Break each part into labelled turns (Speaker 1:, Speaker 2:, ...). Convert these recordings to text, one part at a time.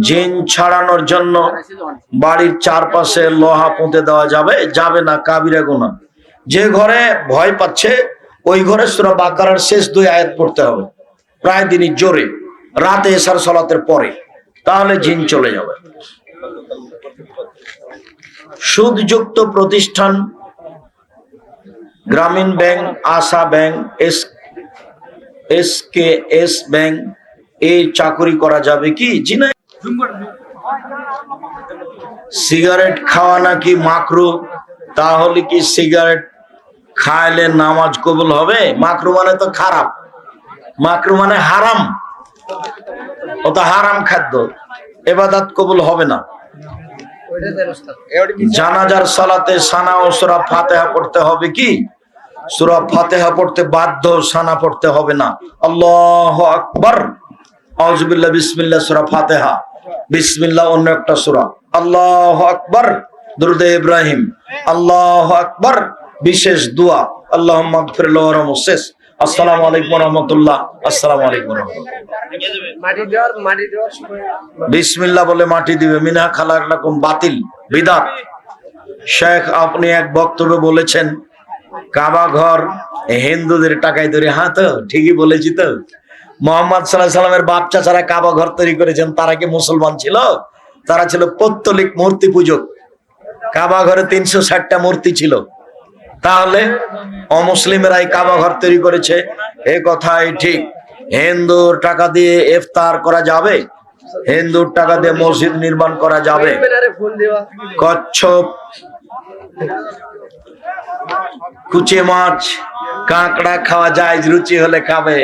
Speaker 1: জিন ছাড়ানোর জন্য বাড়ির চারপাশে লোহা পুঁতে দেওয়া যাবে? যাবে না, কাবিরা গুনাহ। যে ঘরে ভয় পাচ্ছে ওই ঘরে সূরা বাকারার শেষ 2 আয়াত পড়তে হবে প্রায় দিনই জোরে, রাতে এশার সালাতের পরে, তাহলে জিন চলে যাবে। সুদযুক্ত প্রতিষ্ঠান গ্রামীণ ব্যাংক, আশা ব্যাংক, এসকেএস ব্যাংক, এই চাকরি করা যাবে কি? জি না। সিগারেট খাওয়া নাকি মাকরু, তাহলে কি সিগারেট খাইলে নামাজ কবুল হবে? মাকরু মানে তো খারাপ, মাকরু মানে হারাম, ও তো হারাম খাদ্য, ইবাদত কবুল হবে না। জানাজার সালাতে সানা ও সূরা ফাতিহা পড়তে হবে কি? সূরা ফাতিহা পড়তে বাধ্য, সানা পড়তে হবে না। আল্লাহু আকবার, আউযু বিল্লাহ, বিসমিল্লাহ, সূরা ফাতিহা, বিসমিল্লাহ অন্য একটা সূরা, আল্লাহু আকবার দুরুদে ইব্রাহিম, আল্লাহু আকবার বিশেষ দোয়া, আল্লাহুম্মা গফির লাহু ওয়ারহামহু শেষ। আসসালামু আলাইকুম ওয়া রাহমাতুল্লাহ। আসসালামু আলাইকুম ওয়া রাহমাতুল্লাহ। মাটি দেওয়ার বিসমিল্লাহ বলে মাটি দিবে। মিনা খালাকনাকুম বাতিল, বিদআত। শেখ আপনি এক বক্তব্যে বলেছেন কাবা ঘর হিন্দুদের টাকায় তৈরি। হ্যাঁ তো ঠিকই বলেছি তো। মুহাম্মদ সাল্লাল্লাহু আলাইহি সাল্লামের বাপ চাচারা কাবা ঘর তৈরি করেছেন, তারা কি মুসলমান ছিল? তারা ছিল পৌত্তলিক মূর্তি পূজক। কাবা ঘরে 360টা মূর্তি ছিল, তাহলে অমুসলিমেরাই কাবা ঘর তৈরি করেছে, এ কথাই ঠিক। হিন্দুর টাকা দিয়ে ইফতার করা যাবে? হিন্দুর টাকা দিয়ে মসজিদ নির্মাণ করা যাবে? কচ্ছপ, কুচে মাছ, কাঁকড়া খাওয়া যায়, রুচি হলে খাবে।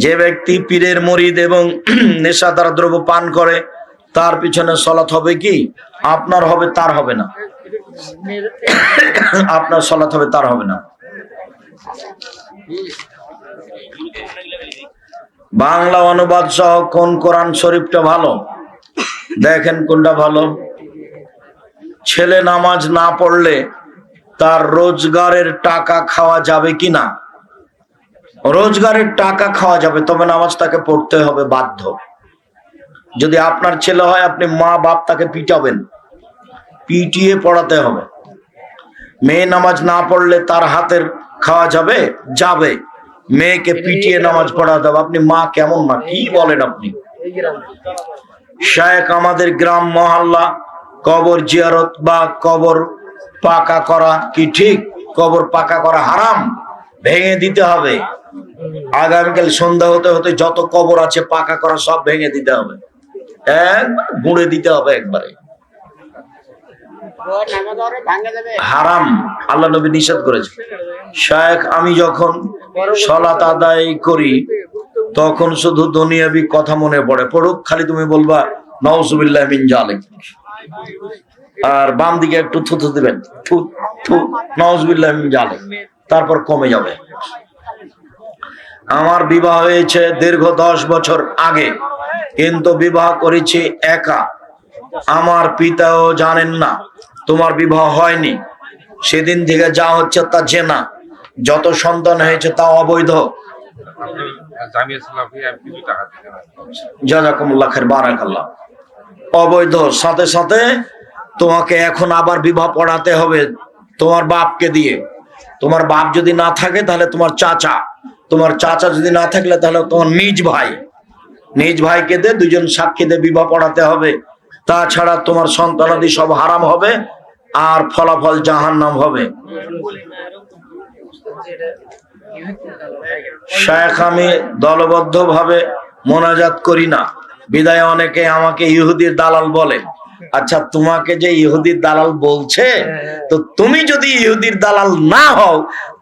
Speaker 1: যে ব্যক্তি পীরের মুরিদ এবং নেশাদার দ্রব্য পান করে তার পিছনে সালাত হবে কি? আপনার হবে, তার হবে না। আপনার সালাত হবে, তার হবে না। বাংলা অনুবাদ সহ কোন কোরআন শরীফটা ভালো? দেখেন কোনটা ভালো। ছেলে নামাজ না পড়লে তার রোজগারের টাকা খাওয়া যাবে কিনা? রোজগারের টাকা খাওয়া যাবে, তবে নামাজ তাকে পড়তে হবে বাধ্য। যদি আপনার ছেলে হয়, আপনি মা বাপ তাকে পিটাবেন, পিটিয়ে পড়াতে হবে। মেয়ে নামাজ না পড়লে তার হাতের খাওয়া যাবে? যাবে। মেয়েকে পিটিয়ে নামাজ পড়াতে হবে। আপনি মা কেমন না, কি বলেন আপনি? শায়েখ আমাদের গ্রাম মহল্লা কবর জিয়ারত বা কবর পাকা করা কি ঠিক? কবর পাকা করা হারাম, ভেঙে দিতে হবে। আগামীকাল সন্ধ্যা হতে হতে যত কবর আছে পাকা করা সব ভেঙে দিতে হবে, একবার গুঁড়ে দিতে হবে একবারে। হারাম, আল্লাহ নবী নিষেধ করেছে। শায়েখ আমি যখন সালাত আদায় করি তখন শুধু দুনিয়াবি কথা মনে পড়ে। পড়ুক, খালি তুমি বলবা নাউজুবিল্লাহ মিন জালিক, আর বাম দিকে একটু থুথু দিবেন, থু থু, নাউজুবিল্লাহ মিন জালিক, তারপর কমে যাবে। আমার বিবাহ হয়েছে দীর্ঘ 10 বছর আগে, কিন্তু বিবাহ করেছি একা। আমার পিতাও জানেন না তোমার বিবাহ হয়নি। সেদিন থেকে যা হচ্ছে তা জেনা, যত সন্তান হয়েছে তা অবৈধ। জাযাকুমুল্লাহ খাইর, বারাকাল্লাহ। অবৈধ। সাথে সাথে তোমাকে এখন আবার বিবাহ পড়াতে হবে তোমার বাপকে দিয়ে। তোমার বাপ যদি না থাকে তাহলে তোমার চাচা, তোমার চাচা যদি না থাকলে তাহলে তোমার নিজ ভাই, নিজ ভাইকে দিয়ে 2 জন সাক্ষী দিয়ে বিবাহ পড়াতে হবে। তাছাড়া তোমার সন্তানাদি সব হারাম হবে আর ফলাফল জাহান্নাম হবে। শায়েখ আমি দলবদ্ধ ভাবে মোনাজাত করি না, বিদায় অনেকে আমাকে ইহুদির দালাল বলে। আচ্ছা, তোমাকে যে ইহুদির দালাল বলছে, তো তুমি যদি ইহুদির দালাল না হও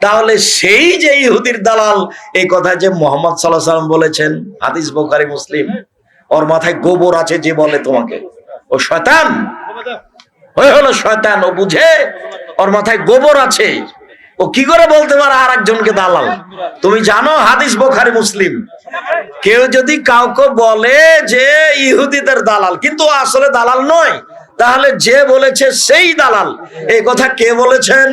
Speaker 1: তাহলে সেই যে ইহুদির দালাল, এই কথা যে মুহাম্মদ সাল্লাল্লাহু আলাইহি ওয়াসাল্লাম বলেছেন, হাদিস বুখারী মুসলিম, ওর মাথায় গোবর আছে যে বলে তোমাকে, ও শয়তান, ওই হলো শয়তান। ও বুঝে ওর মাথায় গোবর আছে, ও কি করে বলতে পারে আর একজনকে দালাল? তুমি জানো হাদিস বুখারী মুসলিম, কেউ যদি কাউকে বলে যে ইহুদিদের দালাল কিন্তু আসলে দালাল নয়, তাহলে যে বলেছে সেই দালাল। এই কথা কে বলেছেন?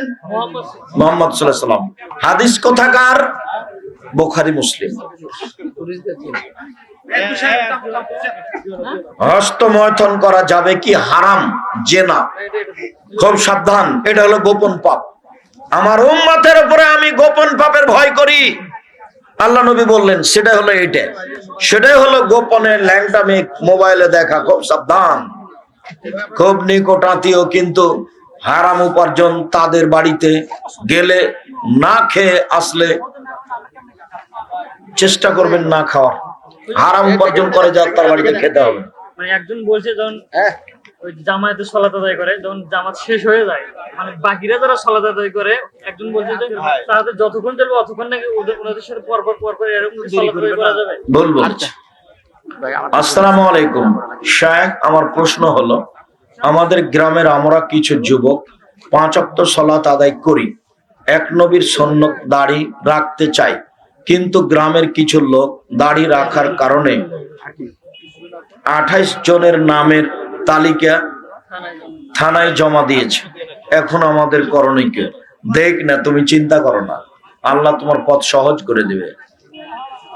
Speaker 1: মুহাম্মদ সাল্লাল্লাহু আলাইহি ওয়াসাল্লাম। হাদিস কোথাকার? বুখারী মুসলিম। হস্তমৈথুন করা যাবে কি? হারাম, জেনা। খুব সাবধান, এটা হলো গোপন পাপ। আমার উম্মতের উপরে আমি গোপন পাপের ভয় করি, আল্লাহ নবী বললেন। সেটা হলো এইটা, সেটাই হলো গোপনে ল্যাংটামি মোবাইলে দেখা। খুব সাবধান। খুব নিকট আত্মীয় কিন্তু হারাম উপার্জন, তাদের বাড়িতে গেলে না খেয়ে আসলে চেষ্টা করবেন না খাওয়ার। হারাম উপার্জন করে যা তার বাড়িতে খেতে হবে।
Speaker 2: মানে একজন বলছে যখন ওই জামায়াতে সালাত আদায় করে, যখন জামাত শেষ হয়ে যায়, মানে বাকিরা যারা সালাত আদায় করে, একজন বলছে যে তাদের যতক্ষণ চলবে অতক্ষণ নাকি ওদের সাথে পরপর এরকম সালাত আদায় করা যাবে।
Speaker 1: বলবো। আসসালামু আলাইকুম শায়েখ, আমার প্রশ্ন হলো, আমাদের গ্রামের আমরা কিছু যুবক 5 ওয়াক্ত সালাত আদায় করি, এক নবীর সুন্নত দাড়ি রাখতে চাই, কিন্তু গ্রামের কিছু লোক দাড়ি রাখার কারণে 28 জনের নামের তালিকা থানায় জমা দিয়েছে। এখন আমাদের করণীয় কি? দেখ না, তুমি চিন্তা করো না, আল্লাহ তোমার পথ সহজ করে দিবে।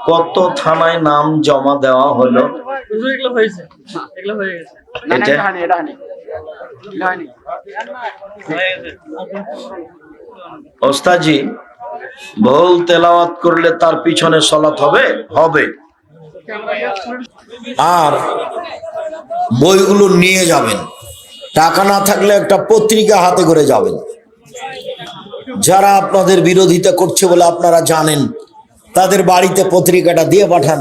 Speaker 1: কত থানায় নাম জমা দেওয়া হলো?
Speaker 2: এগুলো হয়েছে, এগুলো হয়ে গেছে।
Speaker 1: ওস্তাজি, ভুল তেলাওয়াত করলে তার পিছনে সালাত হবে? হবে। আর বইগুলো নিয়ে যাবেন, টাকা না থাকলে একটা পত্রিকা হাতে করে যাবেন। যারা আপনাদের বিরোধিতা করছে বলে আপনারা জানেন, তাদের বাড়িতে পত্রিকাটা দিয়ে পাঠান,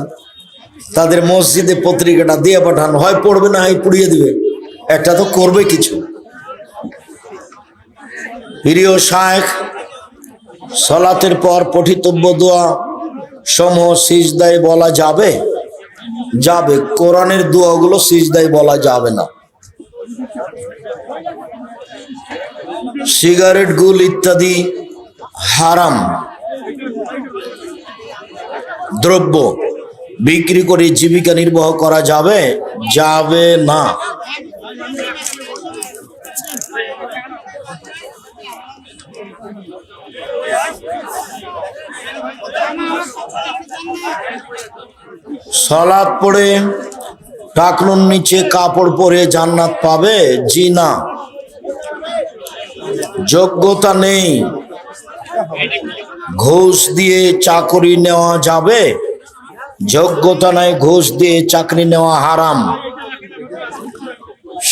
Speaker 1: তাদের মসজিদে পত্রিকাটা দিয়ে পাঠান। হয় পড়বে, না হয় পুড়িয়ে দিবে, একটা তো করবে কিছু। প্রিয় শায়েখ, সালাতের পর পঠিতব্য দোয়া সমূহ সিজদায় বলা যাবে? যাবে। কোরআনের দোয়াগুলো সিজদায় বলা যাবে না। সিগারেট, গুল ইত্যাদি হারাম দ্রব্য বিক্রি করে জীবিকা নির্বাহ করা যাবে? যাবে না। সালাত পড়ে টাকনুর নিচে কাপড় পরে জান্নাত পাবে? জি না। যোগ্যতা নেই, ঘুষ দিয়ে চাকরি নেওয়া যাবে? যোগ্যতা নাই, ঘুষ দিয়ে চাকরি নেওয়া হারাম।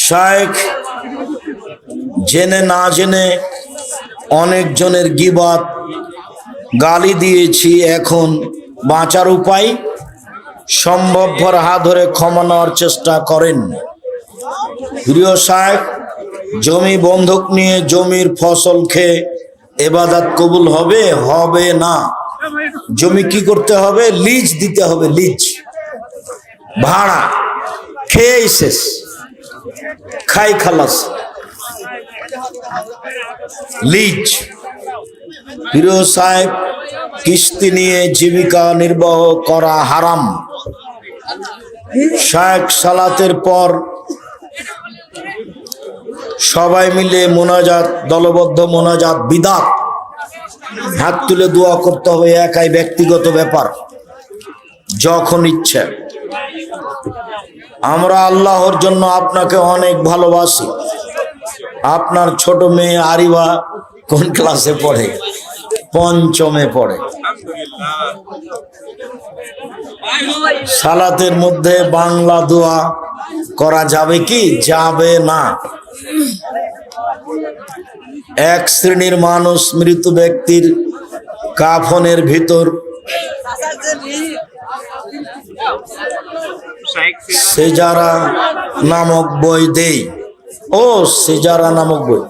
Speaker 1: শায়েখ, জেনে না জেনে অনেক জনের গীবত গালি দিয়েছি, এখন বাঁচার উপায়? সম্ভবপর হাত ধরে ক্ষমা নেওয়ার চেষ্টা করেন। প্রিয় শায়েখ, জমি বন্ধক নিয়ে জমির ফসল খেয়ে ইবাদত কবুল হবে? হবে না। জমি কি করতে হবে? লিজ দিতে হবে, লিজ, ভাড়া। খেয়ে শেষ, খাই খালাস, লিজ। প্রিয় সাহেব, কিস্তি নিয়ে জীবিকা নির্বাহ করা হারাম। শায়েখ, সালাতের পর সবাই মিলে মোনাজাত, দলবদ্ধ মোনাজাত বিদআত। হাত তুলে দোয়া করতে হবে, একাই ব্যক্তিগত ব্যাপার, যখন ইচ্ছে। আমরা আল্লাহর জন্য আপনাকে অনেক ভালোবাসি। আপনার ছোট মেয়ে আরিবা কোন ক্লাসে পড়ে? 5মে পড়ে। সালাতের মধ্যে বাংলা দোয়া করা যাবে কি? যাবে না। এক শ্রেণীর মানুষ মৃত ব্যক্তির কাফনের ভিতর সেজারা নামক বই দেই। ও, সেজারা নামক বই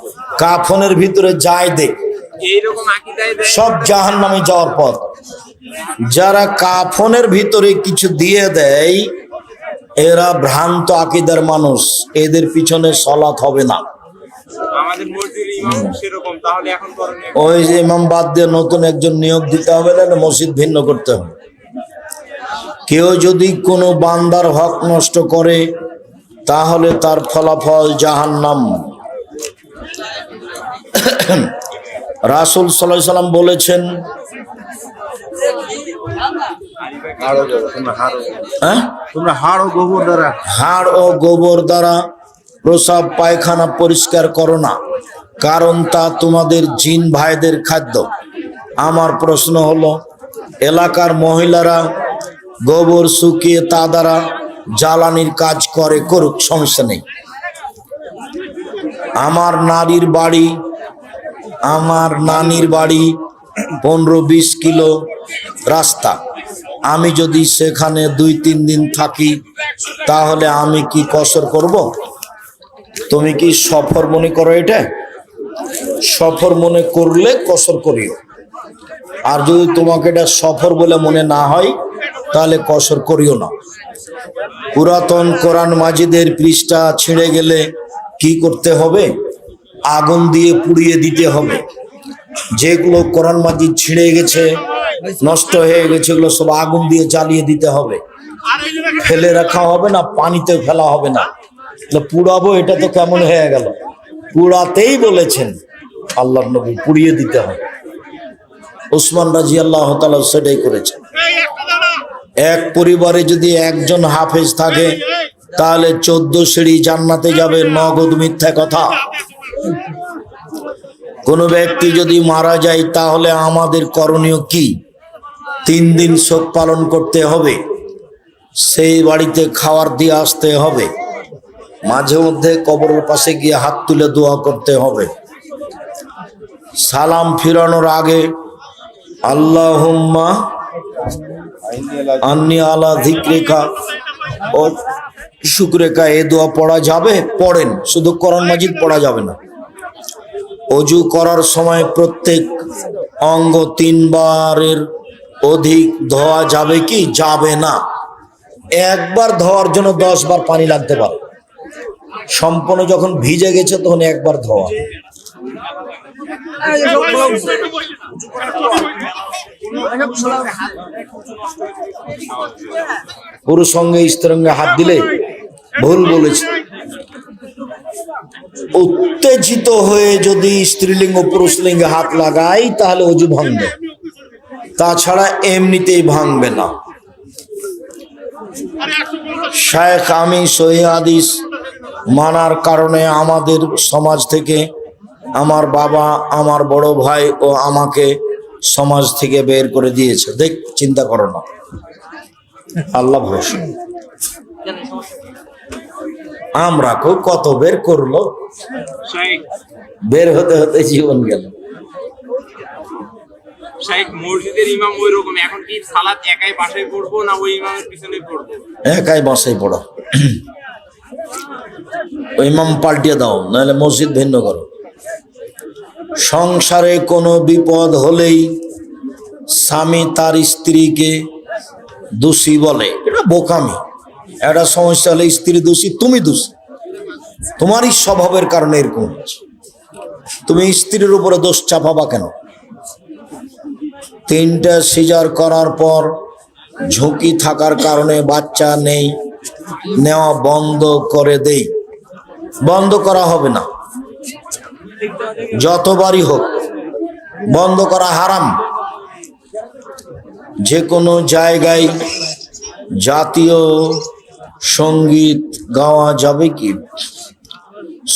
Speaker 1: কাফনের ভিতরে যায় দে, সব জাহান্নামে যাওয়ার পথ। যারা কাফনের ভিতরে কিছু দিয়ে দেয়, এরা ভ্রান্ত আকীদার মানুষ, এদের পিছনে সালাত হবে না। ওই যে ইমাম বাদ দিয়ে নতুন একজন নিয়োগ দিতে হবে, না মসজিদ ভিন্ন করতে হবে। কেউ যদি কোনো বান্দার হক নষ্ট করে, তাহলে তার ফলাফল জাহান্নাম। রাসূল সাল্লাল্লাহু আলাইহি ওয়াসাল্লাম বলেছেন, হ্যাঁ,
Speaker 3: তোমরা হাড় ও গোবর দ্বারা
Speaker 1: হাড় ও গোবর দ্বারা প্রসাব পায়খানা পরিষ্কার করো না, কারণ তা তোমাদের জিন ভাইদের খাদ্য। আমার প্রশ্ন হলো, এলাকার মহিলারা গোবর শুকিয়ে তা দ্বারা জ্বালানির কাজ করে, করুক, সমস্যা নেই। আমার নানির বাড়ি 15-20 কিলো রাস্তা। আমি যদি সেখানে 2-3 দিন থাকি তাহলে আমি কি কসর করব? তুমি কি সফর মনে করো? এটা সফর মনে করলে কসর করিও, আর যদি তোমাকে এটা সফর বলে মনে না হয় তাহলে কসর করিও না। পুরাতন কোরআন মাজিদের পৃষ্ঠা ছিঁড়ে গেলে কি করতে হবে? আগুন দিয়ে পুড়িয়ে দিতে হবে। যেগুলো কোরআন মাজিদ ছিঁড়ে গেছে, নষ্ট হয়ে গেছে, এগুলো সব আগুন দিয়ে জ্বালিয়ে দিতে হবে। ফেলে রাখা হবে না, পানিতে ফেলা হবে না। পুড়াবো, এটা তো কেমন হয়ে গেল? পুড়াতেই বলেছেন আল্লাহর নবী, পুড়িয়ে দিতে হবে। উসমান রাদিয়াল্লাহু তাআলা সেটাই করেছেন। এক পরিবারে যদি একজন হাফেজ থাকে তাহলে 14 সিঁড়ি জান্নাতে যাবে, নগদ মিথ্যা কথা। কোন ব্যক্তি যদি মারা যায় তাহলে আমাদের করণীয় কি? 3 দিন শোক পালন করতে হবে, সেই বাড়িতে খাবার দিয়ে আসতে হবে, মাঝে মধ্যে কবরের পাশে গিয়ে হাত তুলে দোয়া করতে হবে। সালাম ফিরানোর আগে আল্লাহুম্মা আন্নি আলা যিকরিকা ও শুকরিকা, এই দোয়া পড়া যাবে, পড়েন। শুধু কোরআন মাজিদ পড়া যাবে না। অজু করার সময় প্রত্যেক অঙ্গ 3 বারের অধিক ধোয়া যাবে কি? যাবে না। একবার ধোয়ার জন্য 10 বার পানি লাগতে পারে। সম্পূর্ণ যখন ভিজে গেছে তখন একবার ধোয়া। পুরুষ সঙ্গে স্ত্রীঙ্গে হাত দিলে ভুল বলেছে। উত্তেজিত হয়ে যদি স্ত্রীলিঙ্গ পুরুষলিঙ্গে হাত লাগাই তাহলে অজু ভাঙবে, তাছাড়া এমনিতেই ভাঙবে না। শায়েখ, আমি সহিহ হাদিস মানার কারণে আমাদের সমাজ থেকে আমার বাবা, আমার বড় ভাই ও আমাকে সমাজ থেকে বের করে দিয়েছে। দেখ, চিন্তা করো না, আল্লাহ ভরসা। আমরা কত বের করলো, বের হতে হতে জীবন গেল।
Speaker 4: মসজিদের ইমাম ওই রকম, এখন কি সালাত একাই বাসায় পড়বো না ওই ইমামের পিছনে পড়বো?
Speaker 1: একাই বাসায় পড়ো, ওই ইমাম পাল্টিয়ে দাও, নাহলে মসজিদ ভিন্ন করো। সংসারে কোনো বিপদ হলেই স্বামী তার স্ত্রীকে দোষী বলে, এটা বোকামি। একটা সমস্যা হলে স্ত্রী দোষী, তুমি দোষী, তোমারই স্বভাবের কারণে এরকম হচ্ছে। তুমি স্ত্রীর উপরে দোষ চাপাবা কেন? 3টা সিজার করার পর ঝুঁকি থাকার কারণে বাচ্চা নেওয়া বন্ধ করে দেই। বন্ধ করা হবে না, যতবারই হোক বন্ধ করা হারাম। যে কোনো জায়গায় জাতীয় সঙ্গীত গাওয়া যাবে কি?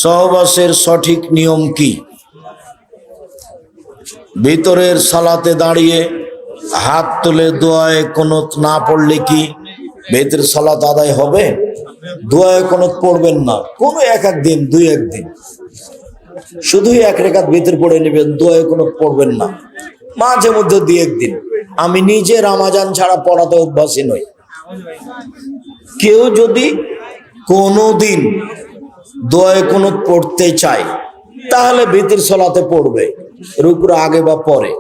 Speaker 1: সহবাসের সঠিক নিয়ম কি? ভিতরের সালাতে দাঁড়িয়ে হাত তুলে দোয়ায়ে কুনুত না পড়লে কি ভিতরের সালাত আদায় হবে? দোয়ায়ে কুনুত পড়বেন না, কোনো এক দিন 2-1 দিন শুধুই 1 রাকাত ভিতর পড়ে নেবেন, দোয়ায়ে কুনুত পড়বেন না। মাঝে মধ্যে 2-1 দিন। আমি নিজে রমজান ছাড়া পড়াতে অভ্যাসী নই। কেউ যদি কোনোদিন দোয়ায়ে কুনুত পড়তে চায় তাহলে ভিতর সালাতে পড়বে, রুকুর আগে বা পরে।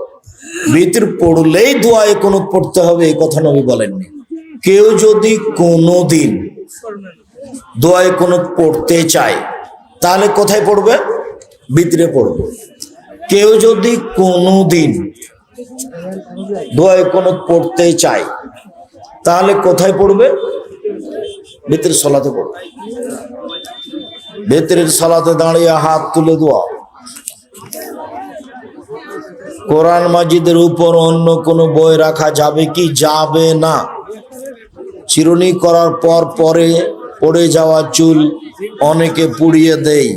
Speaker 1: ভিতর পড়লেই দোয়ায়ে কুনুত পড়তে হবে এই কথা নবী বলেননি। কেউ যদি কোনোদিন দোয়ায়ে কুনুত পড়তে চায় তাহলে কোথায় পড়বে? ভিতরে পড়বে। কেউ যদি কোনোদিন দোয়ায়ে কুনুত পড়তে চায় তাহলে কোথায় পড়বে? ভিতরের সালাতে পড়বে। ভিতরের সালাতে দাঁড়িয়ে হাত তুলে দোয়া। কোরআন মাজিদের উপর অন্য কোনো বই রাখা যাবে কি? যাবে না। চিরুনি করার পর পরে পড়ে যাওয়া চুল অনেকে পুড়িয়ে দেয়,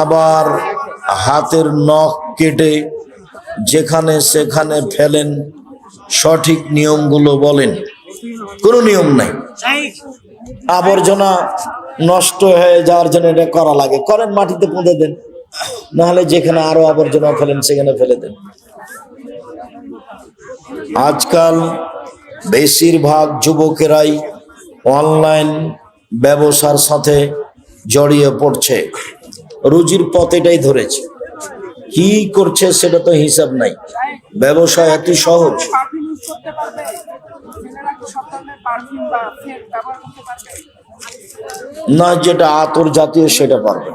Speaker 1: আবার হাতের নখ কেটে যেখানে সেখানে ফেলেন। সঠিক নিয়মগুলো বলেন। কোনো নিয়ম নাই, আবর্জনা নষ্ট হয়ে যাওয়ার জন্য এটা করা লাগে, করেন, মাটিতে পুঁতে দেন, নাহলে যেখানে আরো আবর্জনা ফেলেন সেখানে ফেলে দেন। আজকাল বেশিরভাগ যুবকেরাই অনলাইন ব্যবসার সাথে জড়িয়ে পড়ছে, রুজির পথ এটাই ধরেছে। কি করছে সেটা তো হিসাব নাই। ব্যবসা এত সহজ না, যেটা আতর জাতীয় সেটা পারবে।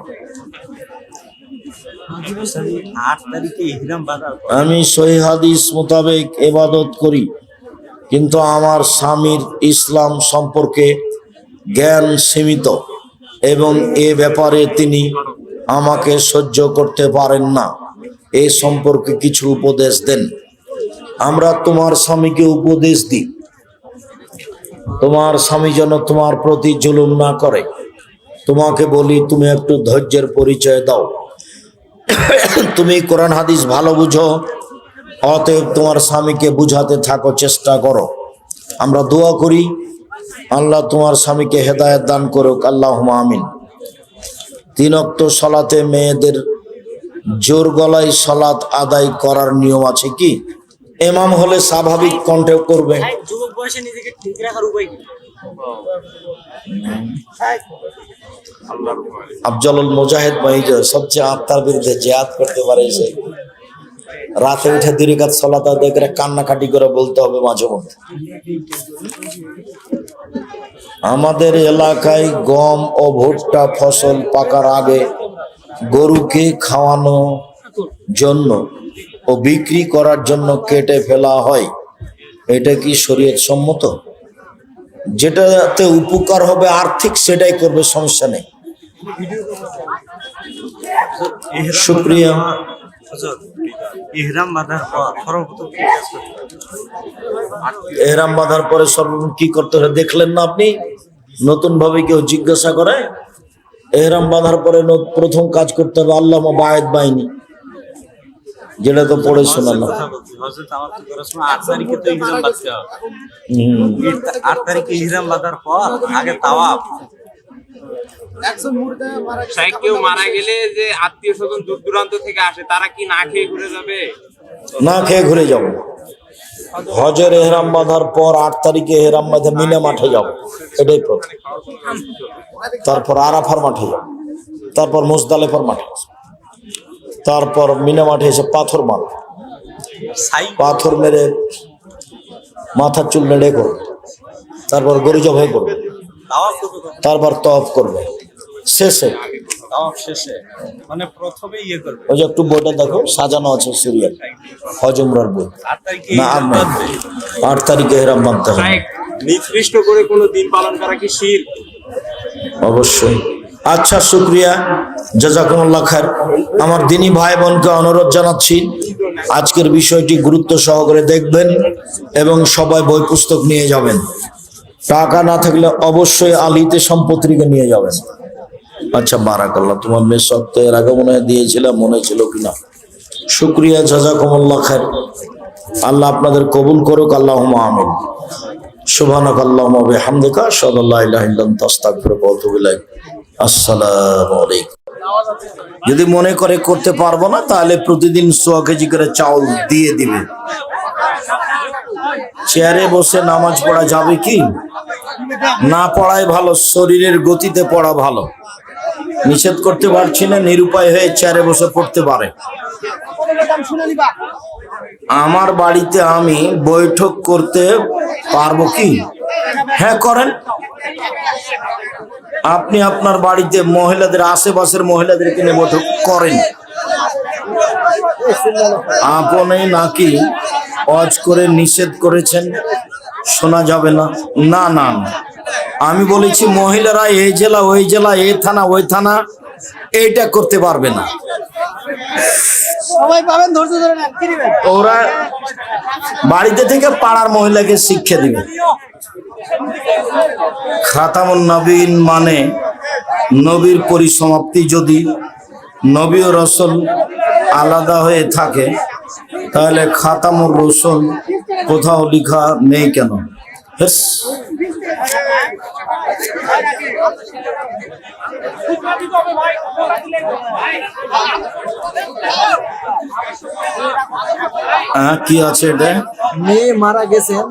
Speaker 1: আমি সহিহ হাদিস মোতাবেক ইবাদত করি, কিন্তু আমার স্বামীর ইসলাম সম্পর্কে জ্ঞান সীমিত এবং এ ব্যাপারে তিনি আমাকে সহ্য করতে পারেন না। এ সম্পর্কে কিছু উপদেশ দেন। আমরা তোমার স্বামীকে উপদেশ দিই, তোমার স্বামী যেন তোমার প্রতি জুলুম না করে। তোমাকে বলি, তুমি একটু ধৈর্যের পরিচয় দাও। তুমি কোরআন হাদিস ভালো বুঝো, অতএব তোমার স্বামীকে বুঝাতে থাকো, চেষ্টা করো। আমরা দোয়া করি, আল্লাহ তোমার স্বামীকে হেদায়েত দান করুক, আল্লাহুম্মা আমিন। 3 ওয়াক্ত সালাতে মেয়েদের জোর গলায় সালাত আদায় করার নিয়ম আছে কি? ইমাম হলে স্বাভাবিক কণ্ঠে করবে।
Speaker 2: যুবক বয়সে নিজেকে ঠিক রাখার উপায় কি?
Speaker 1: আফজলুল মুজাহিদ ভাইজ সবচেয়ে আত্মার বিরুদ্ধে জিহাদ করতে পারে সে। রাতে উঠে 2 রাকাত সালাত আদায় করে কান্নাকাটি করে বলতে হবে মাঝে মধ্যে। আমাদের এলাকায় গম ও ভুট্টা ফসল পাকার আগে গরুকে খাওয়ানো জন্য ও বিক্রি করার জন্য কেটে ফেলা হয়। এটা কি শরীয়ত সম্মত? যেটাতে উপকার হবে আর্থিক সেটাই করবে, সমস্যা নেই। শুক্রিয়া।
Speaker 3: ইহরাম বাঁধার পর সর্বপ্রথম কি কাজ করতে হবে?
Speaker 1: এহরাম বাঁধার পরে সর্বপ্রথম কি করতে হবে দেখলেন না আপনি? নতুন ভাবে কেউ জিজ্ঞাসা করে? এহরাম বাঁধার পরে প্রথম কাজ করতে হবে আল্লামা বায়েত বাইনি, যেটা তো পড়ে শোনালাম।
Speaker 3: হযরত আমার তো করার সময় 8 তারিখে তো ইহরাম বাঁধতে হবে। 8 তারিখে ইহরাম বাঁধার পর আগে তাওয়াফ।
Speaker 4: শাইখ কেউ মারা গেলে যে আত্মীয় স্বজন দূর দূরান্ত থেকে আসে, তারা কি না খেয়ে ঘুরে যাবে?
Speaker 1: না খেয়ে ঘুরে যাব। হজের এহরাম বাঁধার পর 8 তারিখে এহরাম বাঁধে মিনা মাঠে যাব, এটাই প্রথম। তারপর আরাফার মাঠে যাব, তারপর মুজদালিফার মাঠে, তারপর মিনা মাঠে এসে পাথর মার, পাথর মেরে মাথার চুল নেড়ে করবে, তারপর গরু জবাই করবে, তারপর তওয়াফ করবে। শেষে
Speaker 3: তাওয়াফ শেষে মানে প্রথমে করবে।
Speaker 1: ওই যে একটু বইটা দেখো, সাজানো আছে সিরিয়াল, হজ উমরার বই।
Speaker 3: 8 তারিখে
Speaker 1: না, 8 তারিখে এহরাম বাঁধতে হবে।
Speaker 4: শাইখ, নির্দিষ্ট করে কোনো দিন পালন করা কি শিরক?
Speaker 1: অবশ্যই। আচ্ছা, শুক্রিয়া, জাযাকুমুল্লাহ খায়ের। আমার দিনী ভাই বোনকে অনুরোধ জানাচ্ছি, আজকের বিষয়টি গুরুত্ব সহকারে দেখবেন এবং সবাই বই পুস্তক নিয়ে যাবেন। টাকা না থাকলে অবশ্যই আলিতে সম্পত্তিকে নিয়ে যাবেন। আচ্ছা, বারাকাল্লাহ। তোমার মেয়ে সপ্ত এর আগে মনে হয় দিয়েছিলাম, মনে ছিল কিনা। শুক্রিয়া, জাযাকুমুল্লাহ খায়ের। আল্লাহ আপনাদের কবুল করুক, আল্লাহুম্মা আমিন। সুবহানাকাল্লাহুম্মা ওয়া বিহামদিকা আশহাদু আল্লা ইলাহা ইল্লা আনতা আস্তাগফিরুকা ওয়া আতুবু ইলাইক। আসসালামু আলাইকুম। যদি মনে করে করতে পারবো না, তাহলে প্রতিদিন 100 কেজি করে চাউল দিয়ে দিবে। চেয়ারে বসে নামাজ পড়া যাবে কি? না পড়াই ভালো, শরীরের গতিতে পড়া ভালো। নিষেধ করতে পারছি না, নিরুপায় হয়ে চেয়ারে বসে পড়তে পারে। আমার বাড়িতে আমি বৈঠক করতে পারবো কি? হ্যাঁ, করেন। আপনি আপনার বাড়িতে মহিলাদের, আশেপাশের মহিলাদেরকে নিয়ে বৈঠক করেন। আপনি নাকি ওয়াজ করে নিষেধ করেছেন শোনা যাবে না? না না না, আমি বলেছি মহিলারা এই জেলা ওই জেলা, এই থানা ওই থানা এইটা করতে পারবে না।
Speaker 5: সবাই পাবেন, ধৈর্য ধরে নেন, কি দিবেন?
Speaker 1: ওরা বাড়িতে থেকে পাড়ার মহিলাকে শিক্ষা দিবে। খাতামুন নবীন মানে নবীর পরিসমাপ্তি। যদি নবী ও রসুল আলাদা হয়ে থাকে তাহলে খাতামুর রসুল কোথাও লেখা নেই কেন? হেস। কি আছে এটা?
Speaker 5: মেয়ে মারা গেছেন,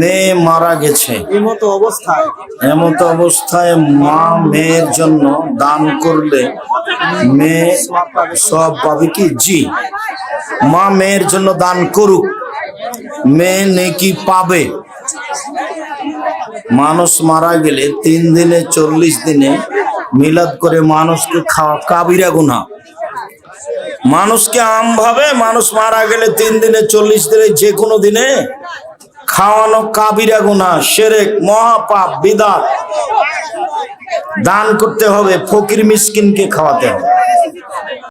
Speaker 1: মেয়ে মারা গেছে,
Speaker 5: এমতো অবস্থায়
Speaker 1: এমত অবস্থায় মা মেয়ের জন্য দান করলে মেয়ে সব পাবে কি? জি, মা মেয়ের জন্য দান করুক, মেয়ে নেকি পাবে। মানুষ মারা গেলে 3 দিনে 40 দিনে মিলাদ করে মানুষকে খাওয়া কাবিরা গুনাহ। মানুষকে আম ভাবে মানুষ মারা গেলে 3 দিনে 40 দিনে যে কোনো দিনে খাওয়ানো কাবিরা গুনাহ, শিরক, মহাপাপ, বিদআত। দান করতে হবে, ফকির মিসকিনকে খাওয়াতে হবে।